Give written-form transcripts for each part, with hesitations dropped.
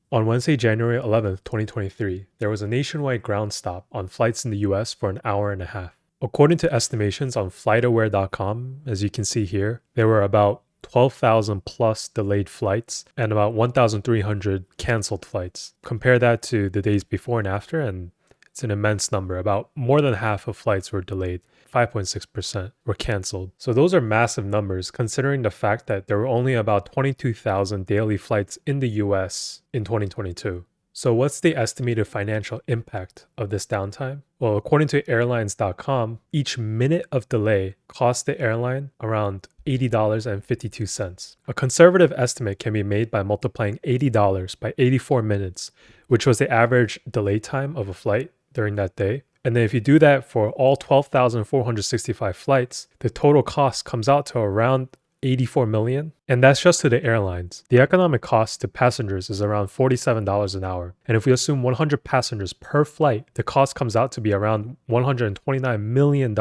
On Wednesday, January 11th, 2023, there was a nationwide ground stop on flights in the US for an hour and a half. According to estimations on flightaware.com, as you can see here, there were about 12,000 plus delayed flights and about 1,300 canceled flights. Compare that to the days before and after, and it's an immense number. About more than half of flights were delayed. 5.6% were canceled. So those are massive numbers considering the fact that there were only about 22,000 daily flights in the US in 2022. So what's the estimated financial impact of this downtime? Well, according to airlines.com, each minute of delay cost the airline around $80.52. A conservative estimate can be made by multiplying $80 by 84 minutes, which was the average delay time of a flight during that day. And then if you do that for all 12,465 flights, the total cost comes out to around 84 million. And that's just to the airlines. The economic cost to passengers is around $47 an hour. And if we assume 100 passengers per flight, the cost comes out to be around $129 million.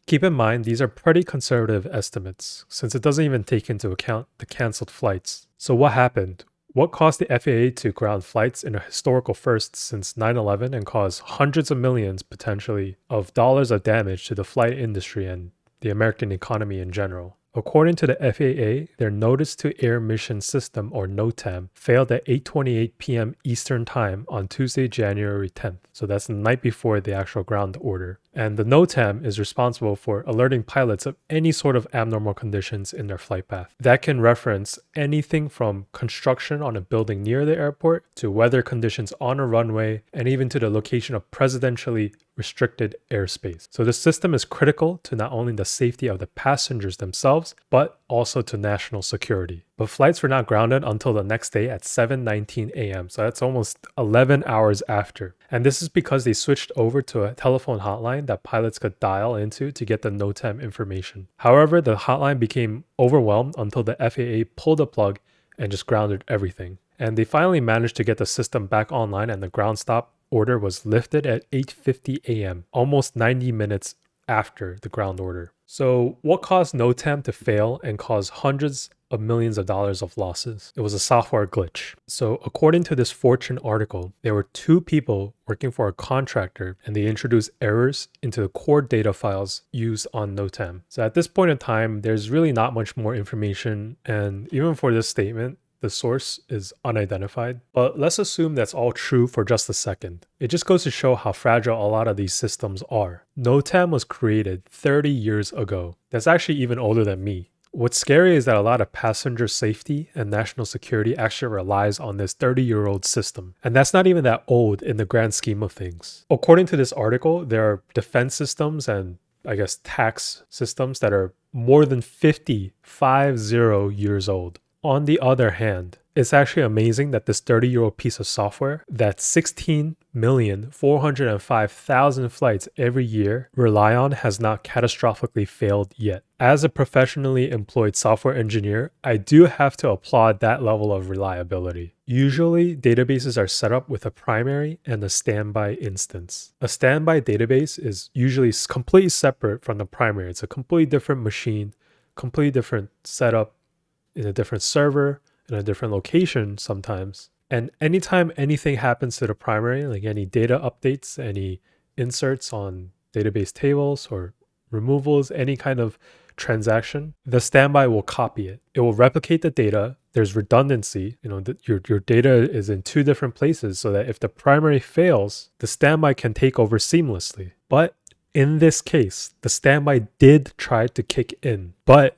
Keep in mind, these are pretty conservative estimates, since it doesn't even take into account the canceled flights. So what happened? What caused the FAA to ground flights in a historical first since 9/11 and cause hundreds of millions, potentially, of dollars of damage to the flight industry and the American economy in general? According to the FAA, their Notice to Air Mission System, or NOTAM, failed at 8:28 p.m. Eastern Time on Tuesday, January 10th. So that's the night before the actual ground order. And the NOTAM is responsible for alerting pilots of any sort of abnormal conditions in their flight path. That can reference anything from construction on a building near the airport to weather conditions on a runway and even to the location of presidentially restricted airspace. So the system is critical to not only the safety of the passengers themselves, but also to national security. But flights were not grounded until the next day at 7:19 a.m. So that's almost 11 hours after. And this is because they switched over to a telephone hotline that pilots could dial into to get the NOTAM information. However, the hotline became overwhelmed until the FAA pulled the plug and just grounded everything. And they finally managed to get the system back online, and the ground stop order was lifted at 8:50 a.m., almost 90 minutes after the ground order. So what caused NOTAM to fail and cause hundreds of millions of dollars of losses? It was a software glitch. So according to this Fortune article, there were two people working for a contractor and they introduced errors into the core data files used on NOTAM. So at this point in time, there's really not much more information, and even for this statement, the source is unidentified, but let's assume that's all true for just a second. It just goes to show how fragile a lot of these systems are. NOTAM was created 30 years ago. That's actually even older than me. What's scary is that a lot of passenger safety and national security actually relies on this 30-year-old system. And that's not even that old in the grand scheme of things. According to this article, there are defense systems and tax systems that are more than 50 years old. On the other hand, it's actually amazing that this 30-year-old piece of software that 16,405,000 flights every year rely on has not catastrophically failed yet. As a professionally employed software engineer, I do have to applaud that level of reliability. Usually, databases are set up with a primary and a standby instance. A standby database is usually completely separate from the primary. It's a completely different machine, completely different setup, in a different server, in a different location sometimes. And anytime anything happens to the primary, like any data updates, any inserts on database tables or removals, any kind of transaction, the standby will copy it. It will replicate the data. There's redundancy. Your data is in two different places so that if the primary fails, the standby can take over seamlessly. But in this case, the standby did try to kick in, but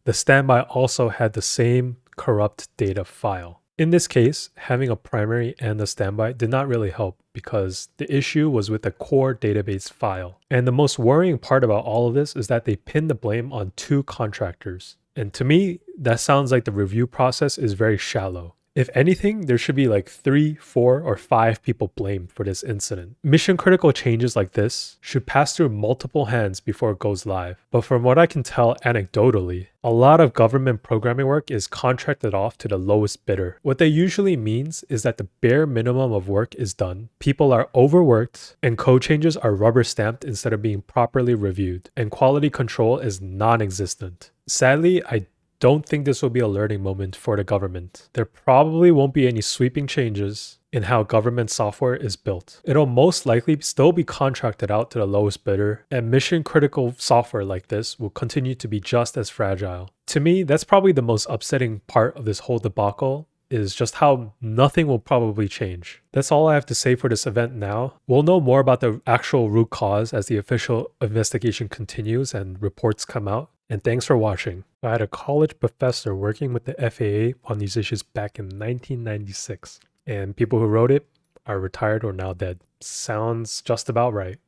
the standby also had the same corrupt data file. In this case, having a primary and a standby did not really help because the issue was with the core database file. And the most worrying part about all of this is that they pinned the blame on two contractors. And to me, that sounds like the review process is very shallow. If anything, there should be like 3, 4, or 5 people blamed for this incident. Mission critical changes like this should pass through multiple hands before it goes live. But from what I can tell anecdotally, a lot of government programming work is contracted off to the lowest bidder. What that usually means is that the bare minimum of work is done, people are overworked, and code changes are rubber stamped instead of being properly reviewed, and quality control is non-existent. Sadly, I don't think this will be a learning moment for the government. There probably won't be any sweeping changes in how government software is built. It'll most likely still be contracted out to the lowest bidder, and mission critical software like this will continue to be just as fragile. To me, that's probably the most upsetting part of this whole debacle, is just how nothing will probably change. That's all I have to say for this event now. We'll know more about the actual root cause as the official investigation continues and reports come out. And thanks for watching. I had a college professor working with the FAA on these issues back in 1996. And people who wrote it are retired or now dead. Sounds just about right.